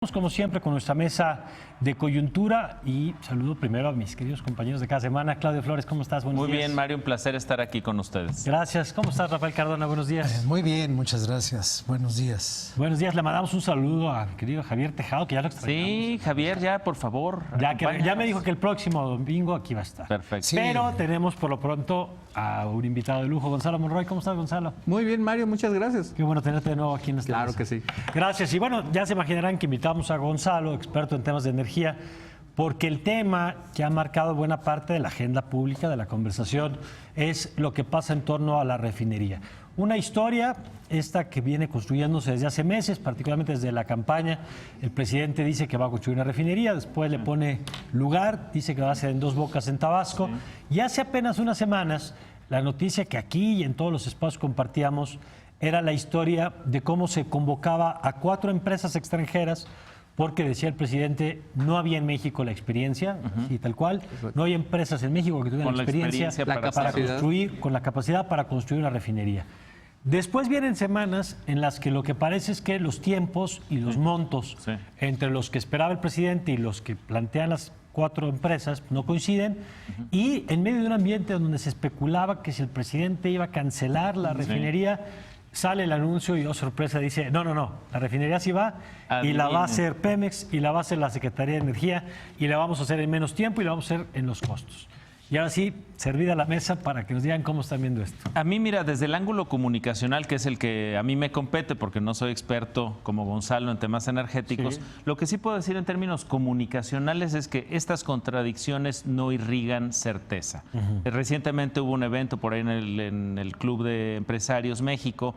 Como siempre con nuestra mesa de coyuntura y saludo primero a mis queridos compañeros de cada semana. Claudio Flores, ¿cómo estás? Buenos días. Muy bien, Mario, un placer estar aquí con ustedes. Gracias. ¿Cómo estás, Rafael Cardona? Buenos días. Muy bien, muchas gracias. Buenos días. Buenos días. Le mandamos un saludo a mi querido Javier Tejado, que ya lo extrañamos. Sí, Javier, ya, por favor. Ya me dijo que el próximo domingo aquí va a estar. Perfecto. Sí. Pero tenemos por lo pronto a un invitado de lujo, Gonzalo Monroy. ¿Cómo estás, Gonzalo? Muy bien, Mario, muchas gracias. Qué bueno tenerte de nuevo aquí en esta Claro mesa. que sí. Gracias. Y bueno, ya se imaginarán que invitamos a Gonzalo, experto en temas de energía, porque el tema que ha marcado buena parte de la agenda pública, de la conversación, es lo que pasa en torno a la refinería. Una historia, esta que viene construyéndose desde hace meses, particularmente desde la campaña. El presidente dice que va a construir una refinería, después le pone lugar, dice que va a ser en Dos Bocas, en Tabasco. Sí. Y hace apenas unas semanas, la noticia que aquí y en todos los espacios compartíamos era la historia de cómo se convocaba a 4 empresas extranjeras, porque decía el presidente, no había en México la experiencia, y tal cual, no hay empresas en México que tuvieran la experiencia para construir, con la capacidad para construir una refinería. Después vienen semanas en las que lo que parece es que los tiempos y los montos entre los que esperaba el presidente y los que plantean las 4 empresas no coinciden, y en medio de un ambiente donde se especulaba que si el presidente iba a cancelar la refinería, sale el anuncio y, oh sorpresa, dice, no, la refinería sí va y la va a hacer Pemex y la va a hacer la Secretaría de Energía y la vamos a hacer en menos tiempo y la vamos a hacer en los costos. Y ahora sí, servida la mesa para que nos digan cómo están viendo esto. A mí, mira, desde el ángulo comunicacional, que es el que a mí me compete, porque no soy experto como Gonzalo en temas energéticos, lo que sí puedo decir en términos comunicacionales es que estas contradicciones no irrigan certeza. Recientemente hubo un evento por ahí en el Club de Empresarios México,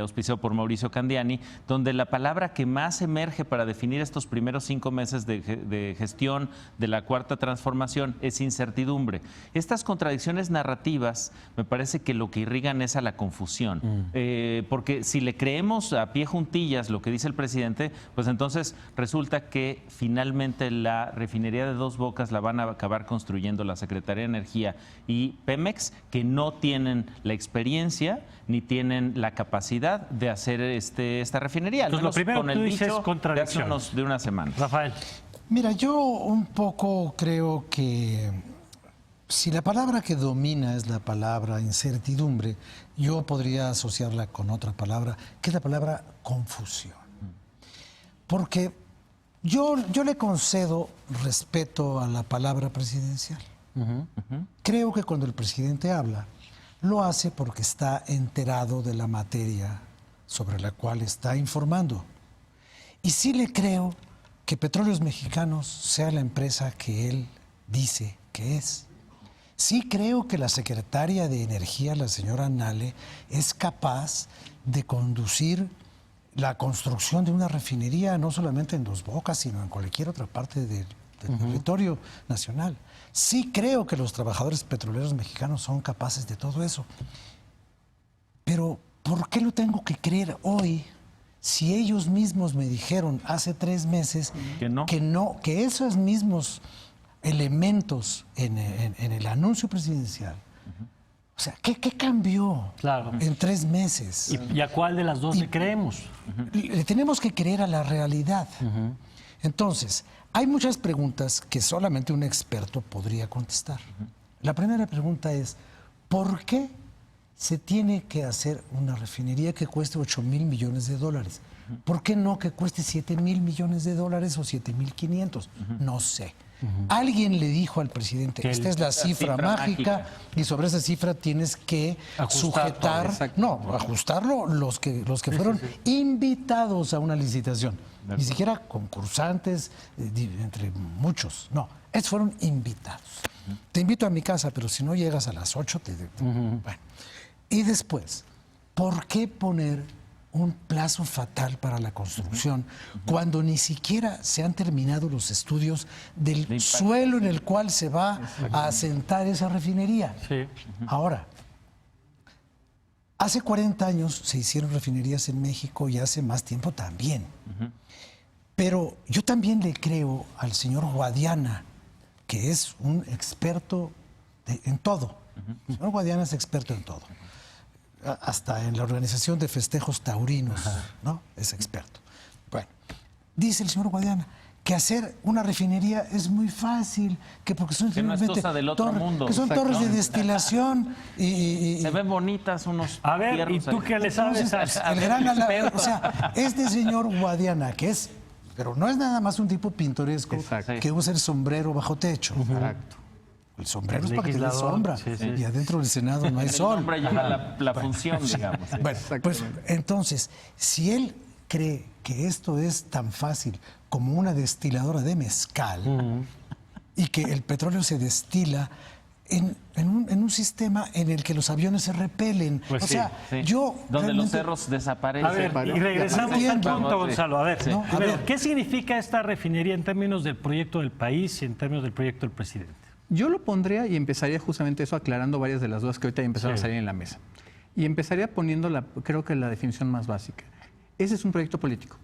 auspiciado por Mauricio Candiani, donde la palabra que más emerge para definir estos primeros 5 meses de gestión de la Cuarta Transformación es incertidumbre. Estas contradicciones narrativas me parece que lo que irrigan es a la confusión, porque si le creemos a pie juntillas lo que dice el presidente, pues entonces resulta que finalmente la refinería de Dos Bocas la van a acabar construyendo la Secretaría de Energía y Pemex, que no tienen la experiencia ni tienen la capacidad de hacer esta refinería. Entonces, lo primero con el dicho de una semana. Rafael. Mira, yo un poco creo que si la palabra que domina es la palabra incertidumbre, yo podría asociarla con otra palabra, que es la palabra confusión. Porque yo le concedo respeto a la palabra presidencial. Creo que cuando el presidente habla, lo hace porque está enterado de la materia sobre la cual está informando. Y sí le creo que Petróleos Mexicanos sea la empresa que él dice que es. Sí creo que la secretaria de Energía, la señora Nale, es capaz de conducir la construcción de una refinería no solamente en Dos Bocas, sino en cualquier otra parte del territorio nacional. Sí creo que los trabajadores petroleros mexicanos son capaces de todo eso. Pero, ¿por qué lo tengo que creer hoy si ellos mismos me dijeron hace 3 meses que esos mismos elementos en el anuncio presidencial? O sea, ¿qué cambió en 3 meses? ¿Y a cuál de las dos le creemos? Le tenemos que creer a la realidad. Entonces, hay muchas preguntas que solamente un experto podría contestar. La primera pregunta es, ¿por qué se tiene que hacer una refinería que cueste $8,000 millones? ¿Por qué no que cueste $7,000 millones o 7,500? No sé. Alguien le dijo al presidente, esta es la cifra mágica y sobre esa cifra tienes que ajustarlo los que fueron invitados a una licitación. Ni siquiera concursantes, entre muchos. No, estos fueron invitados. Te invito a mi casa, pero si no llegas a las 8, bueno. Y después, ¿por qué poner un plazo fatal para la construcción cuando ni siquiera se han terminado los estudios del suelo en el cual se va a asentar esa refinería? Ahora, hace 40 años se hicieron refinerías en México y hace más tiempo también. Pero yo también le creo al señor Guadiana, que es un experto en todo. El señor Guadiana es experto en todo. hasta en la organización de festejos taurinos, ¿no? Es experto. Bueno, dice el señor Guadiana que hacer una refinería es muy fácil, que porque son Que no es cosa del otro mundo. que son torres de destilación Se ven bonitas unos A ver, ¿y fierros tú ahí. qué le sabes? Entonces, el gran o sea, este señor Guadiana, que es, pero no es nada más un tipo pintoresco Exacto. que usa el sombrero bajo techo. Exacto. El sombrero es para que te dé Legislador, sombra. sí, sí. Y adentro del Senado no hay El sol. nombre lleva la función, digamos. sí. Bueno, pues entonces, si él cree que esto es tan fácil como una destiladora de mezcal y que el petróleo se destila en un sistema en el que los aviones se repelen. Pues o sí, sea, Sí. yo Donde los realmente- cerros desaparecen. A ver, y regresamos al Entiendo. punto, Gonzalo. A ver, Sí. No, a primero, ver. ¿qué significa esta refinería en términos del proyecto del país y en términos del proyecto del presidente? Yo lo pondría y empezaría justamente eso aclarando varias de las dudas que ahorita ya empezaron Sí. a salir en la mesa. Y empezaría poniendo, creo que la definición más básica. Ese es un proyecto político.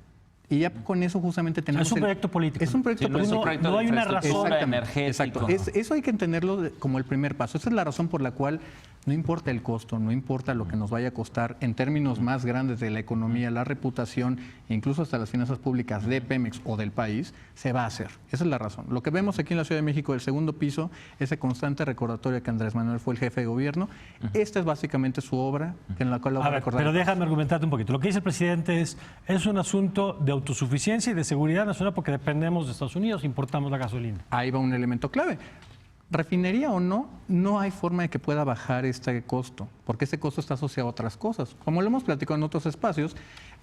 Y ya con eso justamente tenemos... Es un proyecto político. Es un proyecto Sí, no es un político. proyecto no de hay una infraestructura razón. energética. Exacto. Eso hay que entenderlo como el primer paso. Esa es la razón por la cual no importa el costo, no importa lo que nos vaya a costar en términos más grandes de la economía, la reputación e incluso hasta las finanzas públicas de Pemex o del país, se va a hacer. Esa es la razón. Lo que vemos aquí en la Ciudad de México, el segundo piso, ese constante recordatorio que Andrés Manuel fue el jefe de gobierno, esta es básicamente su obra, en la cual lo va A a ver, recordar. pero déjame argumentarte un poquito. Lo que dice el presidente es un asunto de autosuficiencia y de seguridad nacional porque dependemos de Estados Unidos, importamos la gasolina. Ahí va un elemento clave. Refinería o no, no hay forma de que pueda bajar este costo, porque este costo está asociado a otras cosas. Como lo hemos platicado en otros espacios,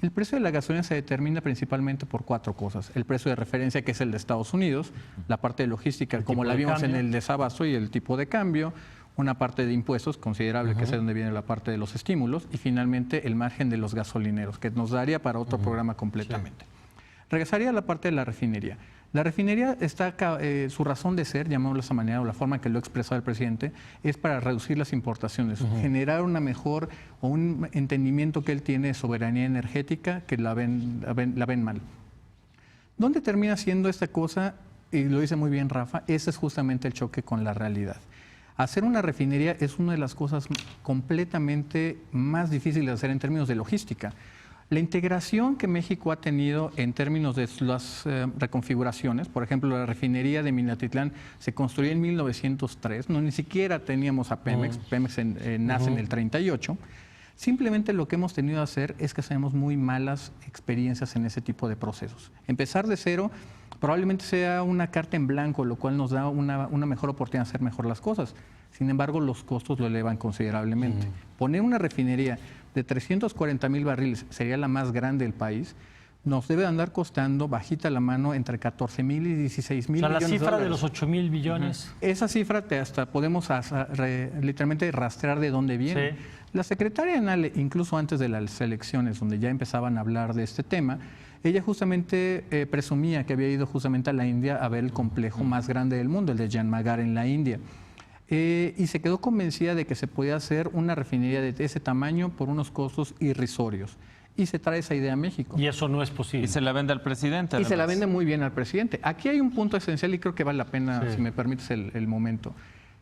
el precio de la gasolina se determina principalmente por 4 cosas. El precio de referencia, que es el de Estados Unidos, la parte de logística, como tipo la de vimos en cambio. el desabasto y el tipo de cambio, una parte de impuestos considerable, que es de donde viene la parte de los estímulos, y finalmente el margen de los gasolineros, que nos daría para otro programa completamente. Regresaría a la parte de la refinería. La refinería está, su razón de ser, llamémoslo de esa manera, o la forma que lo ha expresado el presidente, es para reducir las importaciones, generar una mejor o un entendimiento que él tiene de soberanía energética que la ven mal. ¿Dónde termina siendo esta cosa? Y lo dice muy bien Rafa, ese es justamente el choque con la realidad. Hacer una refinería es una de las cosas completamente más difíciles de hacer en términos de logística. La integración que México ha tenido en términos de las reconfiguraciones, por ejemplo, la refinería de Minatitlán se construyó en 1903, no ni siquiera teníamos a Pemex, Pemex nace en el 38. Simplemente lo que hemos tenido que hacer es que tenemos muy malas experiencias en ese tipo de procesos. Empezar de cero probablemente sea una carta en blanco, lo cual nos da una mejor oportunidad de hacer mejor las cosas. Sin embargo, los costos lo elevan considerablemente. Poner una refinería de 340,000 barriles, sería la más grande del país, nos debe andar costando, bajita la mano, entre 14,000 y 16,000 O sea, la millones de cifra de dólares. los 8,000 billones. Esa cifra hasta podemos literalmente rastrear de dónde viene. Sí. La secretaria Nale, incluso antes de las elecciones, donde ya empezaban a hablar de este tema, ella justamente presumía que había ido justamente a la India a ver el complejo más grande del mundo, el de Yanmagar en la India. Y se quedó convencida de que se podía hacer una refinería de ese tamaño por unos costos irrisorios. Y se trae esa idea a México. Y eso no es posible. Y se la vende al presidente. Y se la además. vende muy bien al presidente. Aquí hay un punto esencial y creo que vale la pena, Sí. si me permites, el momento.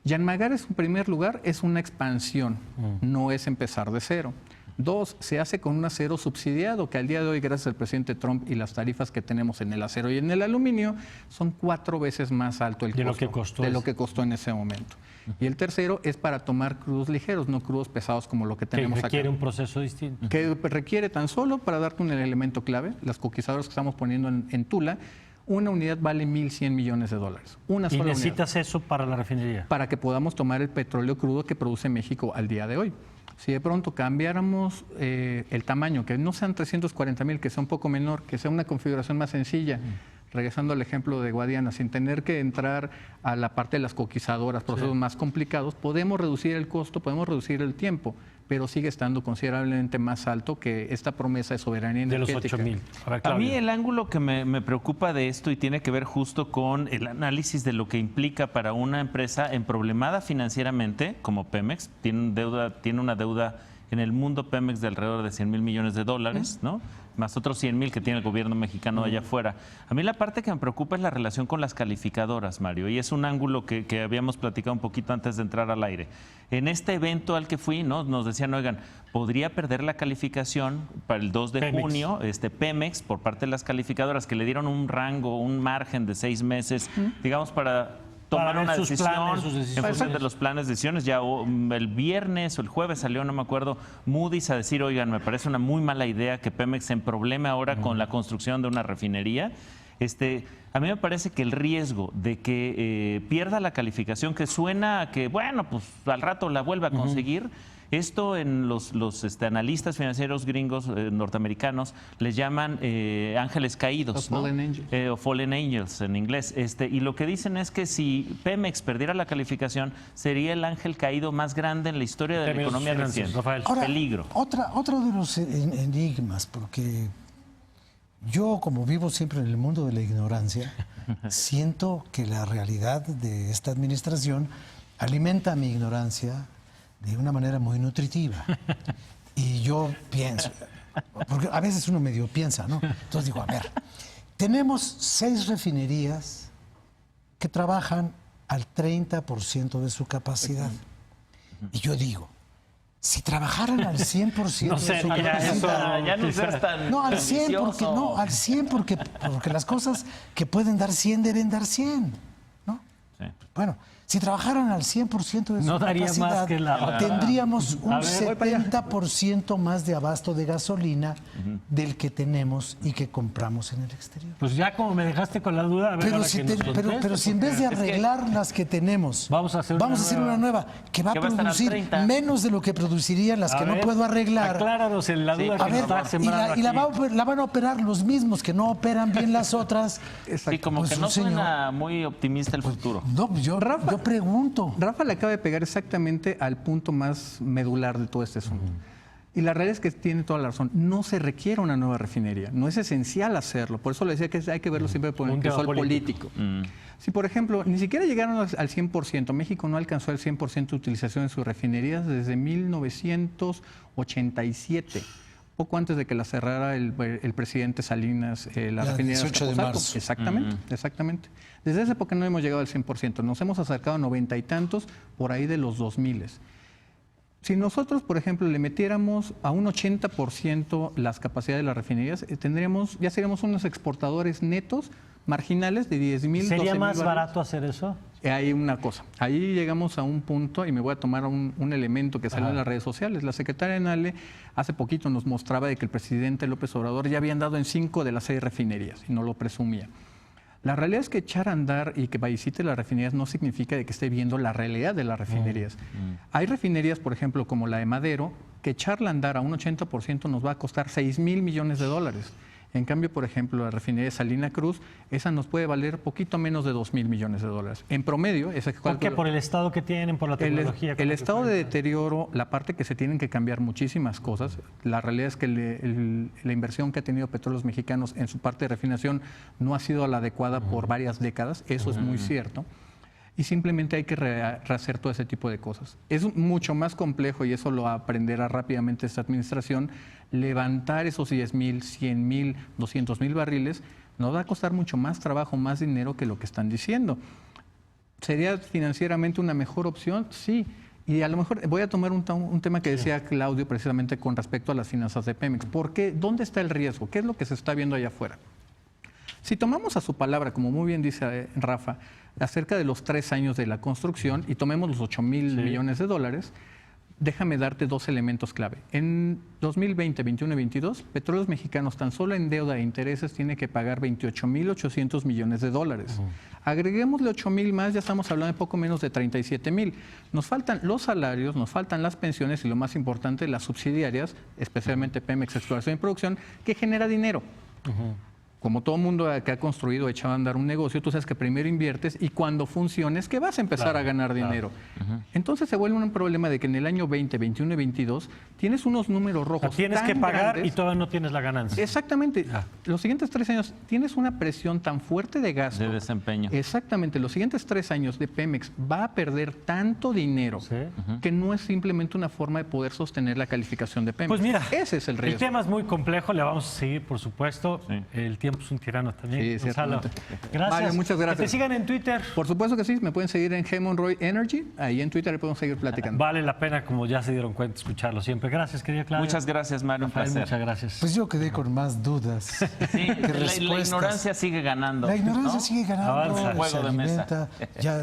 Yanmagar, en primer lugar, es una expansión, no es empezar de cero. 2, se hace con un acero subsidiado, que al día de hoy, gracias al presidente Trump y las tarifas que tenemos en el acero y en el aluminio, son 4 veces más alto el De costo. lo que costó de lo ese. que costó en ese momento. Y el tercero es para tomar crudos ligeros, no crudos pesados como lo que que tenemos requiere acá. un proceso distinto. Que requiere tan solo, para darte un elemento clave, las coquizadoras que estamos poniendo en Tula, una unidad vale $1,100 millones. Una Y sola unidad. necesitas eso para la refinería. Para que podamos tomar el petróleo crudo que produce México al día de hoy. Si de pronto cambiáramos el tamaño, que no sean 340,000, que sea un poco menor, que sea una configuración más sencilla, regresando al ejemplo de Guadiana, sin tener que entrar a la parte de las coquizadoras, procesos más complicados, podemos reducir el costo, podemos reducir el tiempo, pero sigue estando considerablemente más alto que esta promesa de soberanía De los energética. 8,000. A ver, A mí Claudio. el ángulo que me preocupa de esto y tiene que ver justo con el análisis de lo que implica para una empresa emproblemada financieramente, como Pemex, tiene una deuda en el mundo Pemex de alrededor de 100 mil millones de dólares, ¿no? Más otros 100 mil que tiene el gobierno mexicano de allá afuera. A mí la parte que me preocupa es la relación con las calificadoras, Mario, y es un ángulo que habíamos platicado un poquito antes de entrar al aire. En este evento al que fui, ¿no? Nos decían, oigan, podría perder la calificación para el 2 de Pemex. junio, Pemex, por parte de las calificadoras, que le dieron un rango, un margen de 6 meses, digamos, para tomar ver una sus decisión planes, sus en decisiones. función de los planes, decisiones. Ya el viernes o el jueves salió, no me acuerdo, Moody's a decir, oigan, me parece una muy mala idea que Pemex se emprobleme ahora con la construcción de una refinería. A mí me parece que el riesgo de que pierda la calificación, que suena a que, bueno, pues al rato la vuelve a conseguir, esto en los analistas financieros gringos norteamericanos les llaman ángeles caídos, ¿no? Fallen angels. O fallen angels en inglés. Y lo que dicen es que si Pemex perdiera la calificación, sería el ángel caído más grande en la historia de la Términos economía financieros, reciente. Rafael. Ahora, Peligro. Otro de los enigmas, porque yo, como vivo siempre en el mundo de la ignorancia, siento que la realidad de esta administración alimenta mi ignorancia de una manera muy nutritiva. Y yo pienso, porque a veces uno medio piensa, ¿no? Entonces digo, a ver, tenemos 6 refinerías que trabajan al 30% de su capacidad. Y yo digo, si trabajaran al 100% No sé, de su ya capacidad... eso- Ya no seas tan No, al 100, porque, ambicioso. no, al 100 porque las cosas que pueden dar 100 deben dar 100, ¿no? Sí. Bueno, si trabajaran al 100% de su No daría capacidad, más que la- tendríamos un A ver, voy para allá. 70% más de abasto de gasolina del que tenemos y que compramos en el exterior. Pues ya como me dejaste con la duda, a ver, Pero ahora si, que nos conteste, pero si en vez de arreglar las que tenemos, Vamos a hacer una nueva que va a Que va a estar al producir 30. menos de lo que producirían las A que no ver, puedo arreglar. Acláranos en la duda A que ver, nos está sembrando y la aquí. van a operar los mismos que no operan bien las otras. Sí, como Pues que un no señor- suena muy optimista el futuro. No, pues yo pregunto. Rafa le acaba de pegar exactamente al punto más medular de todo este asunto. Y la realidad es que tiene toda la razón. No se requiere una nueva refinería. No es esencial hacerlo. Por eso le decía que hay que verlo siempre por Un el tema crisol político. político. Si, por ejemplo, ni siquiera llegaron al 100%, México no alcanzó el 100% de utilización de sus refinerías desde 1987. Poco antes de que la cerrara el presidente Salinas, la Ya, refinería 18 de Azcapotzalco. marzo. Exactamente, exactamente. Desde esa época no hemos llegado al 100%. Nos hemos acercado a 90 y tantos por ahí de los 2000. Si nosotros, por ejemplo, le metiéramos a un 80% las capacidades de las refinerías, ya seríamos unos exportadores netos marginales de 10,000, ¿Sería 12,000 más barriles. barato hacer eso? Hay una cosa. Ahí llegamos a un punto y me voy a tomar un elemento que salió en las redes sociales. La secretaria Nale hace poquito nos mostraba de que el presidente López Obrador ya había andado en 5 de las 6 refinerías y no lo presumía. La realidad es que echar a andar y que visite las refinerías no significa de que esté viendo la realidad de las refinerías. Hay refinerías, por ejemplo, como la de Madero, que echarla a andar a un 80% nos va a costar 6,000 millones de dólares. En cambio, por ejemplo, la refinería de Salina Cruz, esa nos puede valer poquito menos de 2,000 millones de dólares. En promedio, esa ¿Por qué? ¿Por el estado que tienen? ¿Por la tecnología? el con la que estado de cuentan? deterioro, la parte que se tienen que cambiar muchísimas cosas. La realidad es que la inversión que ha tenido Petróleos Mexicanos en su parte de refinación no ha sido la adecuada por varias décadas, eso es muy cierto. Y simplemente hay que rehacer todo ese tipo de cosas. Es mucho más complejo, y eso lo aprenderá rápidamente esta administración, levantar esos 10,000, 100,000, 200,000 barriles nos va a costar mucho más trabajo, más dinero que lo que están diciendo. ¿Sería financieramente una mejor opción? Sí. Y a lo mejor voy a tomar un tema que decía Claudio precisamente con respecto a las finanzas de Pemex. ¿Por qué? ¿Dónde está el riesgo? ¿Qué es lo que se está viendo allá afuera? Si tomamos a su palabra, como muy bien dice Rafa, acerca de los 3 años de la construcción y tomemos los 8,000 millones de dólares, déjame darte 2 elementos clave. En 2020, 21 y 22, Petróleos Mexicanos tan solo en deuda e intereses tiene que pagar 28,800 millones de dólares. Agreguémosle 8,000 más, ya estamos hablando de poco menos de 37,000. Nos faltan los salarios, nos faltan las pensiones y lo más importante, las subsidiarias, especialmente Pemex Exploración y Producción, que genera dinero. como todo mundo que ha construido, echado a andar un negocio, tú sabes que primero inviertes y cuando funcione es que vas a empezar a ganar dinero. Entonces se vuelve un problema de que en el año 20, 21 y 22 tienes unos números O sea, rojos tienes tan que pagar grandes. y todavía no tienes la ganancia. Exactamente. Los siguientes 3 años tienes una presión tan fuerte de gasto. De desempeño. Exactamente. Los siguientes 3 años de Pemex va a perder tanto dinero Sí. que no es simplemente una forma de poder sostener la calificación de Pemex. Pues mira, ese es el riesgo. tema es muy complejo, le vamos a seguir, por supuesto. Sí. El tiempo es un tirano también. Sí, Gonzalo. ciertamente. Gracias. Mario, muchas gracias. Que te sigan en Twitter. Por supuesto que sí, me pueden seguir en Monroy Energy, ahí en Twitter podemos seguir platicando. Vale la pena, como ya se dieron cuenta, escucharlo siempre. Gracias, querida Claudia. Muchas gracias, Mario, un Rafael, placer. muchas gracias. Pues yo quedé con más dudas. Sí, que la respuestas. ignorancia sigue ganando. La ignorancia ¿no? sigue ganando, Avanza. se Juego de mesa. alimenta.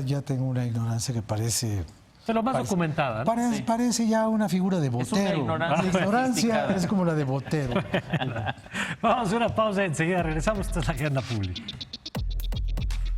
Ya tengo una ignorancia que parece... Pero más documentada, ¿no? Parece ya una figura de Es una Botero. ignorancia La ignorancia sofisticada. es como la de Botero. Vamos a una pausa, enseguida regresamos. Esta es la agenda pública.